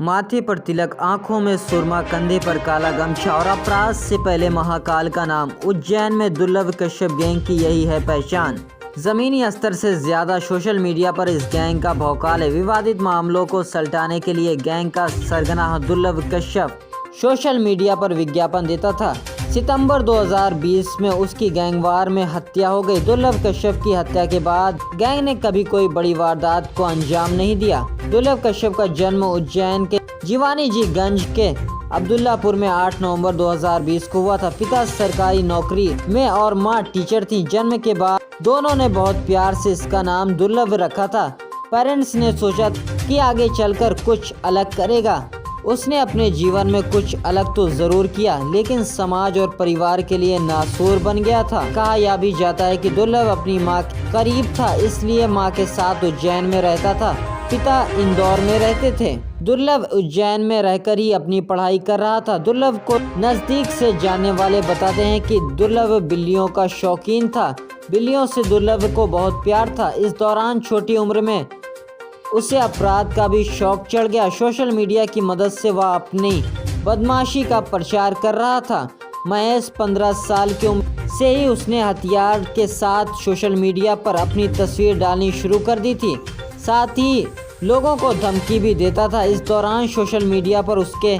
माथे पर तिलक, आंखों में सुरमा, कंधे पर काला गमछा और अपराध से पहले महाकाल का नाम। उज्जैन में दुर्लभ कश्यप गैंग की यही है पहचान। जमीनी स्तर से ज्यादा सोशल मीडिया पर इस गैंग का भौकाल है। विवादित मामलों को सलटाने के लिए गैंग का सरगना दुर्लभ कश्यप सोशल मीडिया पर विज्ञापन देता था। सितंबर 2020 में उसकी गैंगवार में हत्या हो गई। दुर्लभ कश्यप की हत्या के बाद गैंग ने कभी कोई बड़ी वारदात को अंजाम नहीं दिया। दुर्लभ कश्यप का जन्म उज्जैन के जीवानी जी गंज के अब्दुल्लापुर में 8 नवंबर 2020 को हुआ था। पिता सरकारी नौकरी में और मां टीचर थी। जन्म के बाद दोनों ने बहुत प्यार से इसका नाम दुर्लभ रखा था। पेरेंट्स ने सोचा कि आगे चलकर कुछ अलग करेगा। उसने अपने जीवन में कुछ अलग तो जरूर किया, लेकिन समाज और परिवार के लिए नासूर बन गया था। कहा यह भी जाता है कि दुर्लभ अपनी मां के करीब था, इसलिए मां के साथ उज्जैन में रहता था। पिता इंदौर में रहते थे। दुर्लभ उज्जैन में रहकर ही अपनी पढ़ाई कर रहा था। दुर्लभ को नजदीक से जानने वाले बताते हैं कि दुर्लभ बिल्लियों का शौकीन था। बिल्लियों से दुर्लभ को बहुत प्यार था। इस दौरान छोटी उम्र में उसे अपराध का भी शौक चढ़ गया। सोशल मीडिया की मदद से वह अपनी बदमाशी का प्रचार कर रहा था। महज 15 साल की उम्र से ही उसने हथियार के साथ सोशल मीडिया पर अपनी तस्वीर डालनी शुरू कर दी थी। साथ ही लोगों को धमकी भी देता था। इस दौरान सोशल मीडिया पर उसके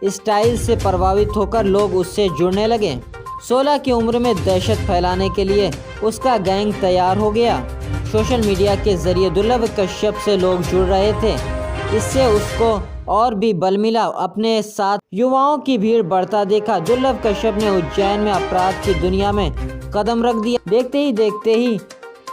स्टाइल से प्रभावित होकर लोग उससे जुड़ने लगे। 16 की उम्र में दहशत फैलाने के लिए उसका गैंग तैयार हो गया। सोशल मीडिया के जरिए दुर्लभ कश्यप से लोग जुड़ रहे थे। इससे उसको और भी बल मिला। अपने साथ युवाओं की भीड़ बढ़ता देखा। दुर्लभ कश्यप ने उज्जैन में अपराध की दुनिया में कदम रख दिया। देखते ही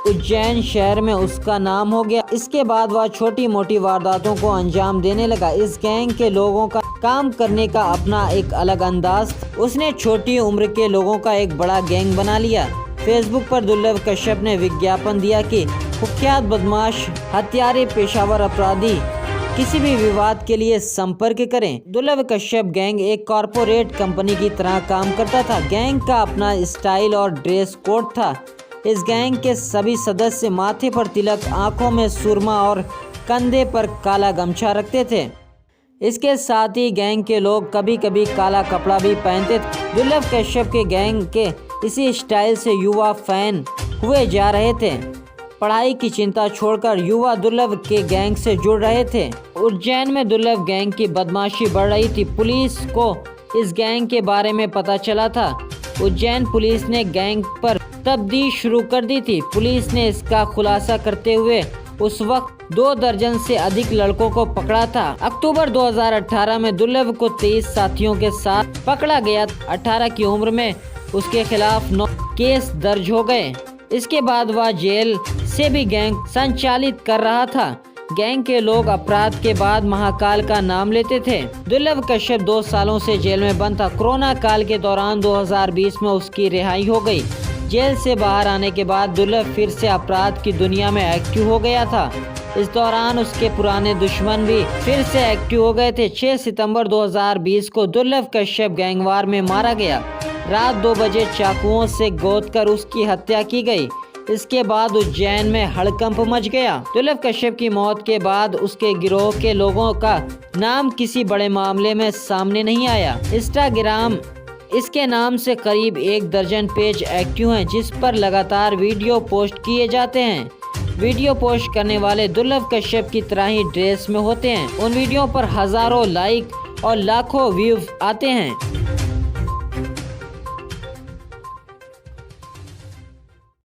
उज्जैन शहर में उसका नाम हो गया। इसके बाद वह छोटी मोटी वारदातों को अंजाम देने लगा। इस गैंग के लोगों का काम करने का अपना एक अलग अंदाज। उसने छोटी उम्र के लोगों का एक बड़ा गैंग बना लिया। फेसबुक पर दुर्लभ कश्यप ने विज्ञापन दिया कि कुख्यात बदमाश, हत्यारे, पेशावर अपराधी किसी भी विवाद के लिए संपर्क करें। दुर्लभ कश्यप गैंग एक कॉरपोरेट कंपनी की तरह काम करता था। गैंग का अपना स्टाइल और ड्रेस कोड था। इस गैंग के सभी सदस्य माथे पर तिलक, आंखों में सुरमा और कंधे पर काला गमछा रखते थे। इसके साथ ही गैंग के लोग कभी कभी काला कपड़ा भी पहनते थे। दुर्लभ कश्यप के गैंग के इसी स्टाइल से युवा फैन हुए जा रहे थे। पढ़ाई की चिंता छोड़कर युवा दुर्लभ के गैंग से जुड़ रहे थे। उज्जैन में दुर्लभ गैंग की बदमाशी बढ़ रही थी। पुलिस को इस गैंग के बारे में पता चला था। उज्जैन पुलिस ने गैंग पर तफ्तीश शुरू कर दी थी। पुलिस ने इसका खुलासा करते हुए उस वक्त 2 दर्जन से अधिक लड़कों को पकड़ा था। अक्टूबर 2018 में दुर्लभ को 23 साथियों के साथ पकड़ा गया। 18 की उम्र में उसके खिलाफ 9 केस दर्ज हो गए। इसके बाद वह जेल से भी गैंग संचालित कर रहा था। गैंग के लोग अपराध के बाद महाकाल का नाम लेते थे। दुर्लभ कश्यप 2 सालों से जेल में बंद था। कोरोना काल के दौरान 2020 में उसकी रिहाई हो गई। जेल से बाहर आने के बाद दुर्लभ फिर से अपराध की दुनिया में एक्टिव हो गया था। इस दौरान उसके पुराने दुश्मन भी फिर से एक्टिव हो गए थे। 6 सितंबर 2020 को दुर्लभ कश्यप गैंगवार में मारा गया। रात 2 बजे चाकुओं से गोदकर उसकी हत्या की गई। इसके बाद उज्जैन में हड़कंप मच गया। दुर्लभ कश्यप की मौत के बाद उसके गिरोह के लोगों का नाम किसी बड़े मामले में सामने नहीं आया। इंस्टाग्राम इसके नाम से करीब 1 दर्जन पेज एक्टिव हैं, जिस पर लगातार वीडियो पोस्ट किए जाते हैं। वीडियो पोस्ट करने वाले दुर्लभ कश्यप की तरह ही ड्रेस में होते हैं। उन वीडियो पर हजारों लाइक और लाखों व्यूज आते हैं।